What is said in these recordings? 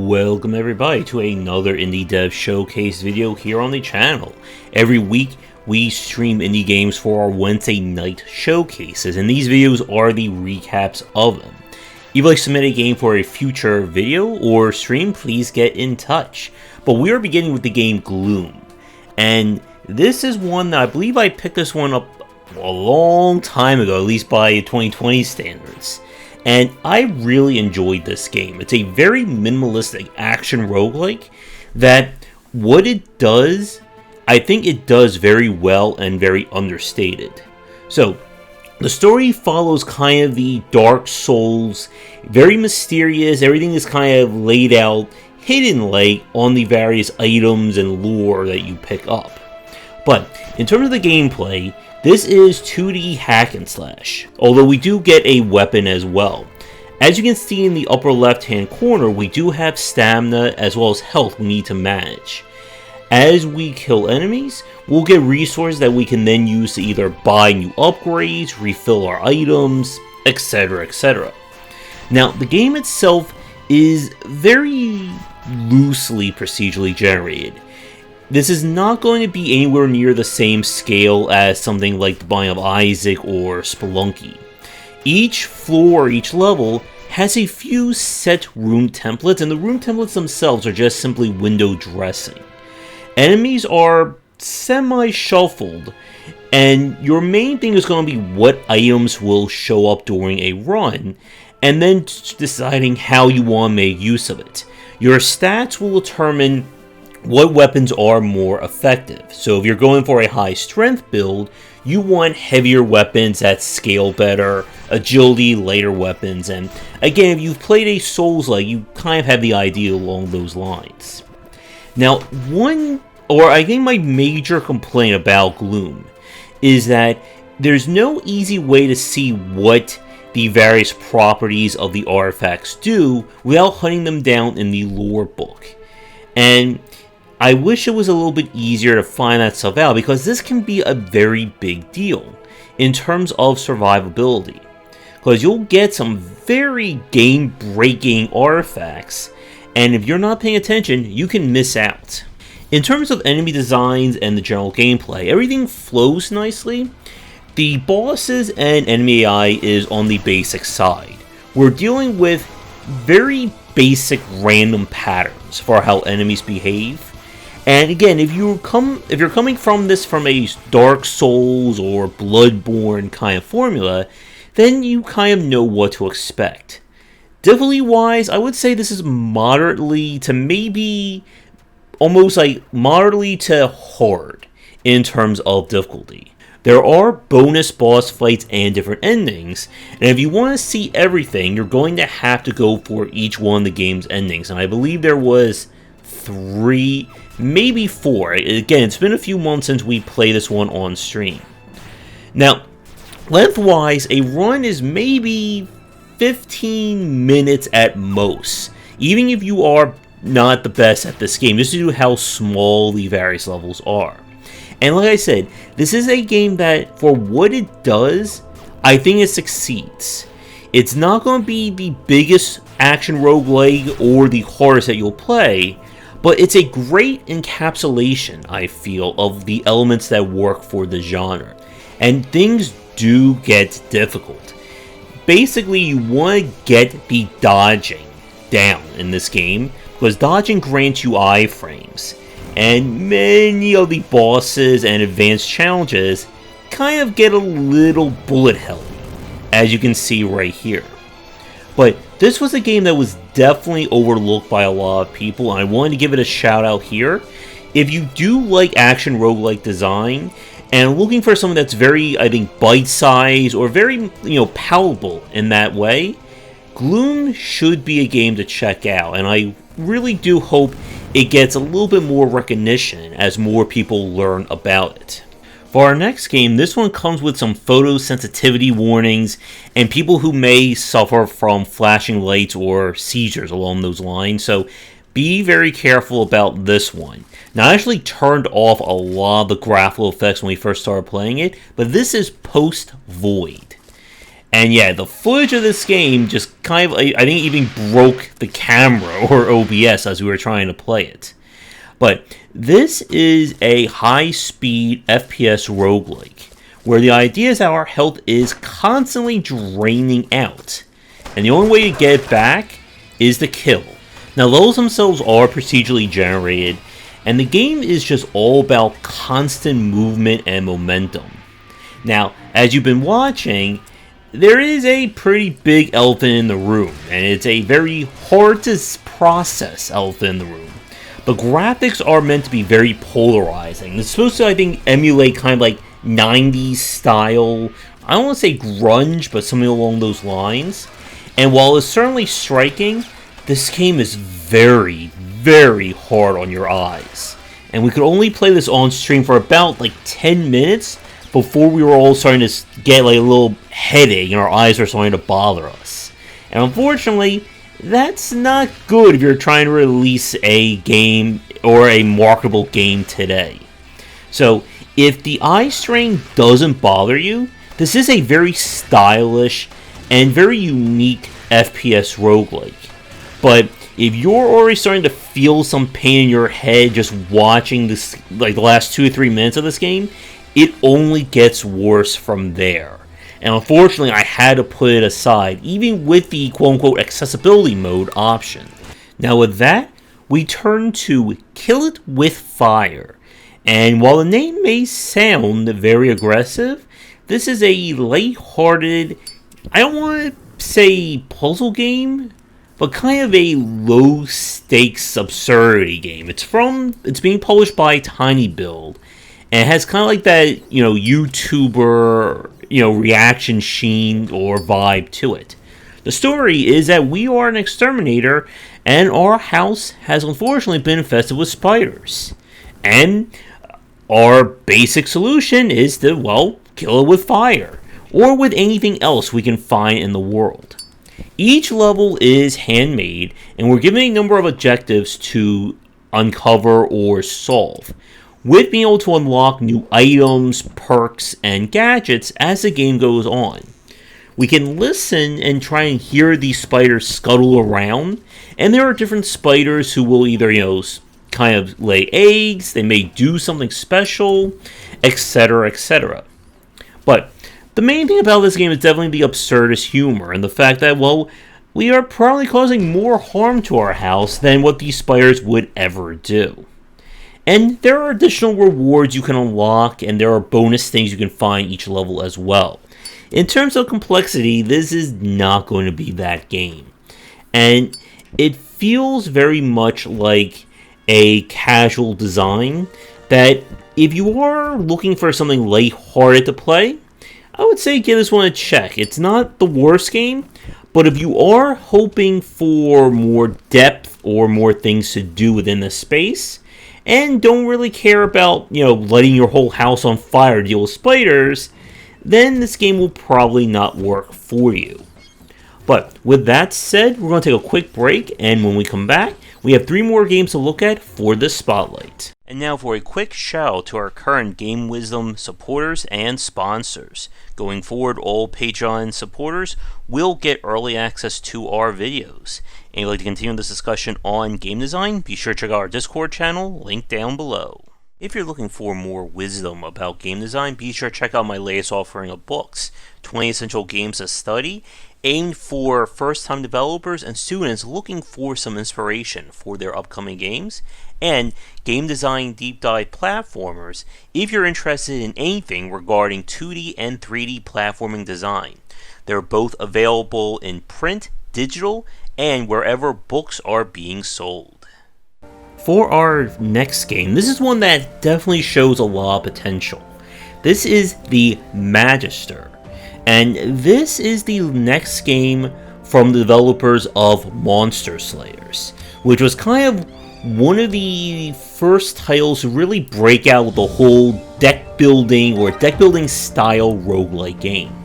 Welcome everybody to another Indie Dev Showcase video here on the channel. Every week we stream indie games for our Wednesday night showcases, and these videos are the recaps of them. If you'd like to submit a game for a future video or stream, please get in touch. But we are beginning with the game Gloom, and this is one that I believe I picked this one up a long time ago, at least by 2020 standards. And I really enjoyed this game. It's a very minimalistic action roguelike that what it does, I think it does very well and very understated. So, the story follows kind of the Dark Souls, very mysterious, everything is kind of laid out, hidden like on the various items and lore that you pick up. But, in terms of the gameplay, this is 2D hack and slash, although we do get a weapon as well. As you can see in the upper left hand corner, we do have stamina as well as health we need to manage. As we kill enemies, we'll get resources that we can then use to either buy new upgrades, refill our items, etc, etc. Now, the game itself is very loosely procedurally generated. This is not going to be anywhere near the same scale as something like The Binding of Isaac or Spelunky. Each floor, each level, has a few set room templates, and the room templates themselves are just simply window dressing. Enemies are semi-shuffled, and your main thing is going to be what items will show up during a run, and then deciding how you want to make use of it. Your stats will determine what weapons are more effective. So if you're going for a high strength build, you want heavier weapons that scale better, agility, lighter weapons, and again, if you've played a Souls-like, you kind of have the idea along those lines. Now, I think my major complaint about Gloom is that there's no easy way to see what the various properties of the artifacts do without hunting them down in the lore book. And I wish it was a little bit easier to find that stuff out, because this can be a very big deal in terms of survivability. Because you'll get some very game-breaking artifacts, and if you're not paying attention, you can miss out. In terms of enemy designs and the general gameplay, everything flows nicely. The bosses and enemy AI is on the basic side. We're dealing with very basic random patterns for how enemies behave. And again, if you're coming from this from a Dark Souls or Bloodborne kind of formula, then you kind of know what to expect. Difficulty-wise, I would say this is moderately to maybe almost like moderately to hard in terms of difficulty. There are bonus boss fights and different endings, and if you want to see everything, you're going to have to go for each one of the game's endings, and I believe there was 3, maybe 4. Again, it's been a few months since we played this one on stream. Now, lengthwise, a run is maybe 15 minutes at most, even if you are not the best at this game, just due to how small the various levels are. And like I said, this is a game that, for what it does, I think it succeeds. It's not going to be the biggest action roguelike or the hardest that you'll play, but it's a great encapsulation, I feel, of the elements that work for the genre. And things do get difficult. Basically, you want to get the dodging down in this game, because dodging grants you iframes. And many of the bosses and advanced challenges kind of get a little bullet helly, as you can see right here. But this was a game that was definitely overlooked by a lot of people, and I wanted to give it a shout out here. If you do like action roguelike design, and looking for something that's very, I think, bite-sized, or very, palatable in that way, Gloom should be a game to check out, and I really do hope it gets a little bit more recognition as more people learn about it. For our next game, this one comes with some photosensitivity warnings and people who may suffer from flashing lights or seizures along those lines, so be very careful about this one. Now, I actually turned off a lot of the graphical effects when we first started playing it, but this is post-void. And yeah, the footage of this game just kind of, I think, even broke the camera or OBS as we were trying to play it. But this is a high-speed FPS roguelike, where the idea is that our health is constantly draining out, and the only way to get it back is to kill. Now, levels themselves are procedurally generated, and the game is just all about constant movement and momentum. Now, as you've been watching, there is a pretty big elephant in the room, and it's a very hard to process elephant in the room. The graphics are meant to be very polarizing. It's supposed to, I think, emulate kind of like 90s style, I don't want to say grunge, but something along those lines. And while it's certainly striking, this game is very, very hard on your eyes. And we could only play this on stream for about like 10 minutes before we were all starting to get like a little headache and our eyes are starting to bother us. And unfortunately, that's not good if you're trying to release a game or a marketable game today. So, if the eye strain doesn't bother you, this is a very stylish and very unique FPS roguelike. But if you're already starting to feel some pain in your head just watching this, like the last 2 or 3 minutes of this game, it only gets worse from there. And unfortunately, I had to put it aside, even with the quote-unquote accessibility mode option. Now with that, we turn to Kill It With Fire. And while the name may sound very aggressive, this is a lighthearted, I don't want to say puzzle game, but kind of a low-stakes absurdity game. It's being published by Tiny Build, and it has kind of like that, YouTuber, reaction sheen or vibe to it. The story is that we are an exterminator, and our house has unfortunately been infested with spiders. And our basic solution is to, kill it with fire, or with anything else we can find in the world. Each level is handmade, and we're given a number of objectives to uncover or solve, with being able to unlock new items, perks, and gadgets as the game goes on. We can listen and try and hear these spiders scuttle around, and there are different spiders who will either, kind of lay eggs, they may do something special, etc., etc. But the main thing about this game is definitely the absurdist humor, and the fact that, we are probably causing more harm to our house than what these spiders would ever do. And there are additional rewards you can unlock, and there are bonus things you can find each level as well. In terms of complexity, this is not going to be that game. And it feels very much like a casual design that if you are looking for something lighthearted to play, I would say give this one a check. It's not the worst game, but if you are hoping for more depth or more things to do within the space, and don't really care about, lighting your whole house on fire to deal with spiders, then this game will probably not work for you. But with that said, we're going to take a quick break, and when we come back, we have 3 more games to look at for this spotlight. And now for a quick shout out to our current Game Wisdom supporters and sponsors. Going forward, all Patreon supporters will get early access to our videos. And if you'd like to continue this discussion on game design, be sure to check out our Discord channel, linked down below. If you're looking for more wisdom about game design, be sure to check out my latest offering of books, 20 Essential Games to Study, aimed for first-time developers and students looking for some inspiration for their upcoming games, and Game Design Deep Dive Platformers if you're interested in anything regarding 2D and 3D platforming design. They're both available in print, digital, and wherever books are being sold. For our next game, this is one that definitely shows a lot of potential. This is the Magister. And this is the next game from the developers of Monster Slayers, which was kind of one of the first titles to really break out with the whole deck building or deck building style roguelike game.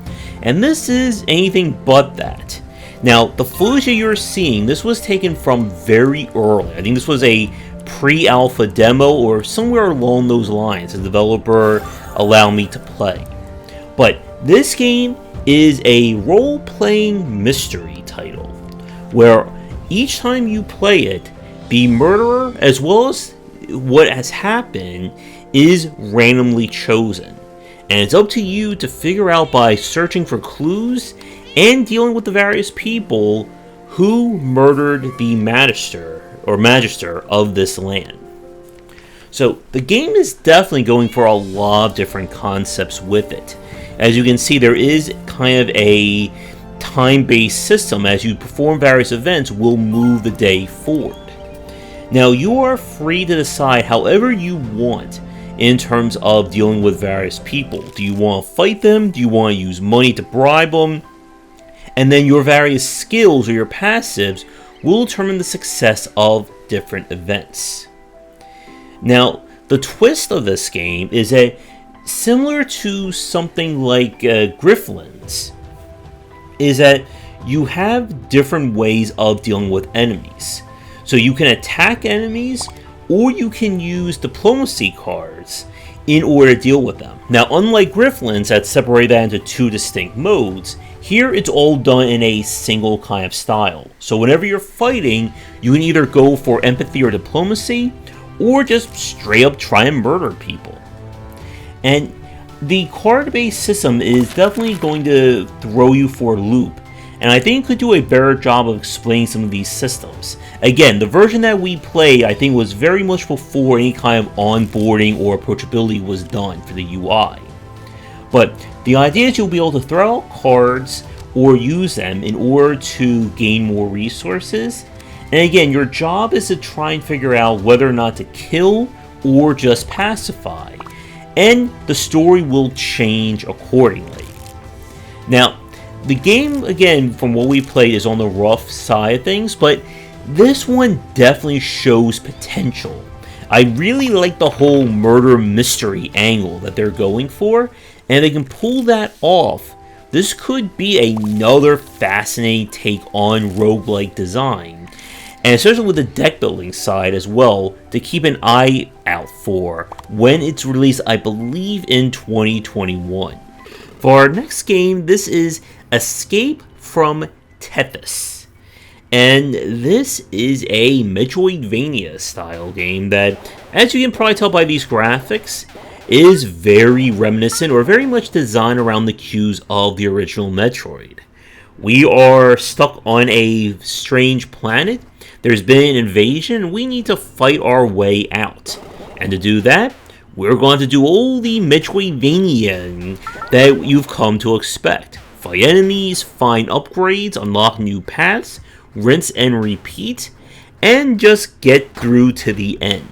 And this is anything but that. Now, the footage that you're seeing, this was taken from very early. I think this was a pre-alpha demo or somewhere along those lines. The developer allowed me to play. But this game is a role-playing mystery title, where each time you play it, the murderer, as well as what has happened, is randomly chosen. And it's up to you to figure out by searching for clues and dealing with the various people who murdered the Magister of this land. So the game is definitely going for a lot of different concepts with it. As you can see, there is kind of a time-based system. As you perform various events, will move the day forward. Now, you are free to decide however you want in terms of dealing with various people. Do you want to fight them? Do you want to use money to bribe them? And then your various skills or your passives will determine the success of different events. Now, the twist of this game is that, similar to something like Grifflands, is that you have different ways of dealing with enemies. So you can attack enemies, or you can use diplomacy cards in order to deal with them. Now, unlike Grifflands that separate that into two distinct modes, here it's all done in a single kind of style. So whenever you're fighting, you can either go for empathy or diplomacy, or just straight up try and murder people. And the card-based system is definitely going to throw you for a loop, and I think it could do a better job of explaining some of these systems. Again, the version that we played, I think, was very much before any kind of onboarding or approachability was done for the UI. But the idea is you'll be able to throw out cards or use them in order to gain more resources. And again, your job is to try and figure out whether or not to kill or just pacify. And the story will change accordingly. Now, the game, again, from what we played, is on the rough side of things, but this one definitely shows potential. I really like the whole murder mystery angle that they're going for, and if they can pull that off, this could be another fascinating take on roguelike design. And especially with the deck building side as well, to keep an eye out for when it's released, I believe in 2021. For our next game, this is Escape from Tethys. And this is a Metroidvania style game that, as you can probably tell by these graphics, is very reminiscent or very much designed around the cues of the original Metroid. We are stuck on a strange planet. There's been an invasion, and we need to fight our way out. And to do that, we're going to do all the Metroidvania that you've come to expect. Fight enemies, find upgrades, unlock new paths, rinse and repeat, and just get through to the end.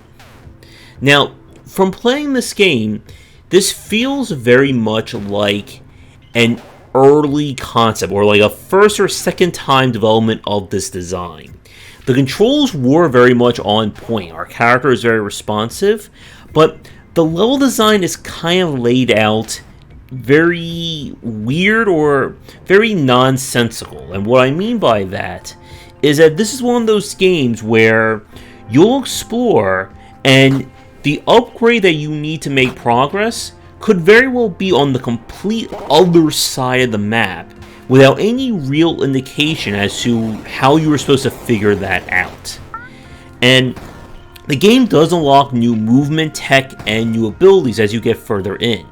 Now, from playing this game, this feels very much like an early concept, or like a first or second time development of this design. The controls were very much on point. Our character is very responsive, but the level design is kind of laid out very weird or very nonsensical. And what I mean by that is that this is one of those games where you'll explore, and the upgrade that you need to make progress could very well be on the complete other side of the map, without any real indication as to how you were supposed to figure that out. And the game does unlock new movement, tech, and new abilities as you get further in.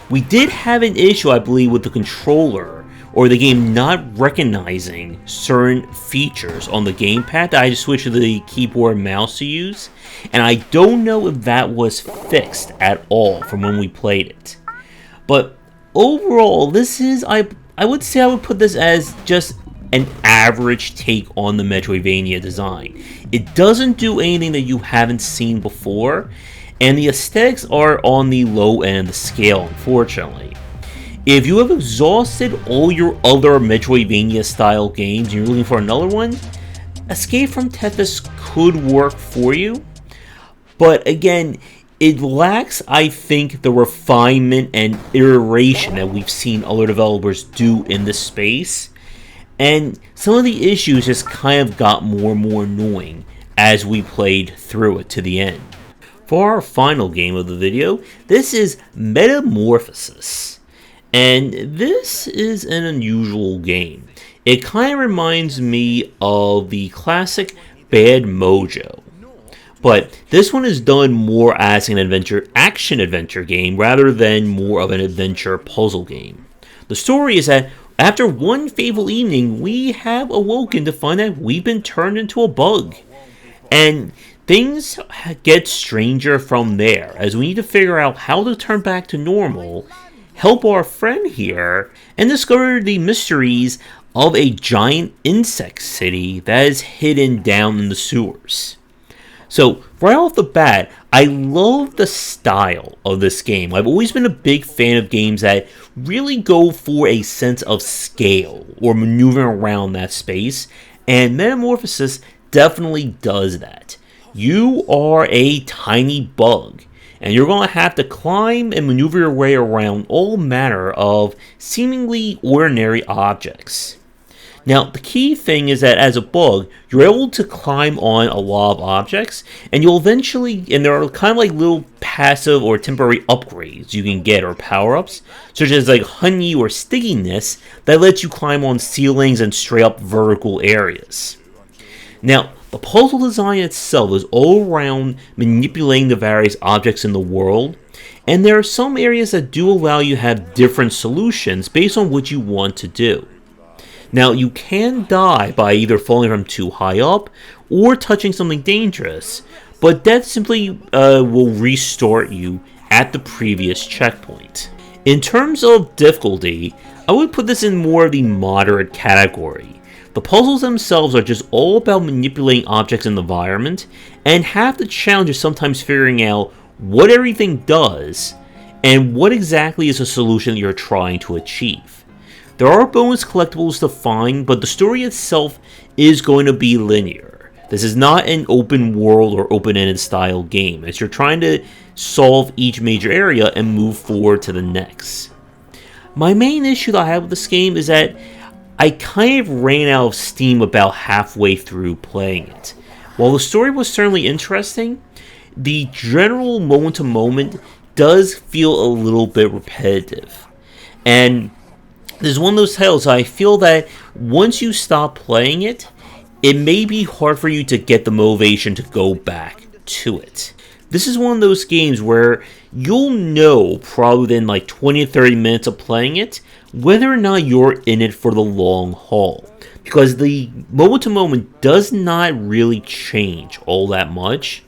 We did have an issue, I believe, with the controller, or the game not recognizing certain features on the gamepad that I just switched to the keyboard and mouse to use, and I don't know if that was fixed at all from when we played it. But overall, this is, I would say I would put this as just an average take on the Metroidvania design. It doesn't do anything that you haven't seen before, and the aesthetics are on the low end of the scale, unfortunately. If you have exhausted all your other Metroidvania style games and you're looking for another one, Escape from Tethys could work for you, but again, it lacks, I think, the refinement and iteration that we've seen other developers do in this space, and some of the issues just kind of got more and more annoying as we played through it to the end. For our final game of the video, this is Metamorphosis. And this is an unusual game. It kind of reminds me of the classic Bad Mojo. But this one is done more as an action-adventure game rather than more of an adventure puzzle game. The story is that after one fateful evening, we have awoken to find that we've been turned into a bug. And things get stranger from there, as we need to figure out how to turn back to normal, help our friend here, and discover the mysteries of a giant insect city that is hidden down in the sewers. So, right off the bat, I love the style of this game. I've always been a big fan of games that really go for a sense of scale or maneuvering around that space, and Metamorphosis definitely does that. You are a tiny bug, and you're going to have to climb and maneuver your way around all manner of seemingly ordinary objects. Now, the key thing is that as a bug, you're able to climb on a lot of objects, and you'll eventually, and there are kind of like little passive or temporary upgrades you can get or power-ups, such as like honey or stickiness, that lets you climb on ceilings and straight up vertical areas. Now, the puzzle design itself is all around manipulating the various objects in the world, and there are some areas that do allow you to have different solutions based on what you want to do. Now, you can die by either falling from too high up or touching something dangerous, but that simply will restart you at the previous checkpoint. In terms of difficulty, I would put this in more of the moderate category. The puzzles themselves are just all about manipulating objects in the environment, and half the challenge is sometimes figuring out what everything does and what exactly is the solution that you're trying to achieve. There are bonus collectibles to find, but the story itself is going to be linear. This is not an open world or open-ended style game, as you're trying to solve each major area and move forward to the next. My main issue that I have with this game is that I kind of ran out of steam about halfway through playing it. While the story was certainly interesting, the general moment-to-moment does feel a little bit repetitive. And this is one of those titles I feel that once you stop playing it, it may be hard for you to get the motivation to go back to it. This is one of those games where you'll know probably within like 20 to 30 minutes of playing it whether or not you're in it for the long haul. Because the moment to moment does not really change all that much.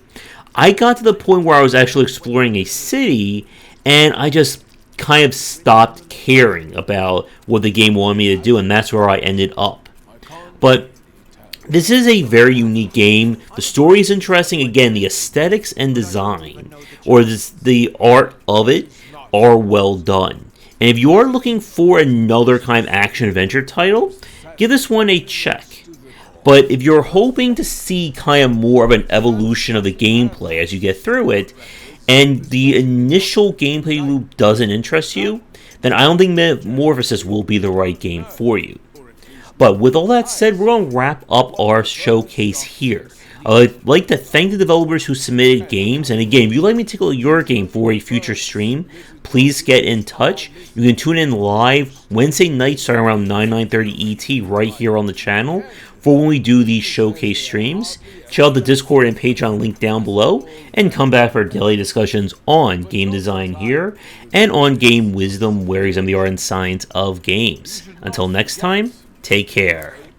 I got to the point where I was actually exploring a city and I just kind of stopped caring about what the game wanted me to do, and that's where I ended up. But this is a very unique game. The story is interesting. Again, the aesthetics and design, or the art of it, are well done. And if you are looking for another kind of action-adventure title, give this one a check. But if you're hoping to see kind of more of an evolution of the gameplay as you get through it, and the initial gameplay loop doesn't interest you, then I don't think Metamorphosis will be the right game for you. But with all that said, we're going to wrap up our showcase here. I'd like to thank the developers who submitted games, and again, if you'd like me to take a look at your game for a future stream, please get in touch. You can tune in live Wednesday night starting around 9:30 ET right here on the channel for when we do these showcase streams. Check out the Discord and Patreon link down below, and come back for daily discussions on game design here, and on game wisdom where we examine the art and science of games. Until next time, take care.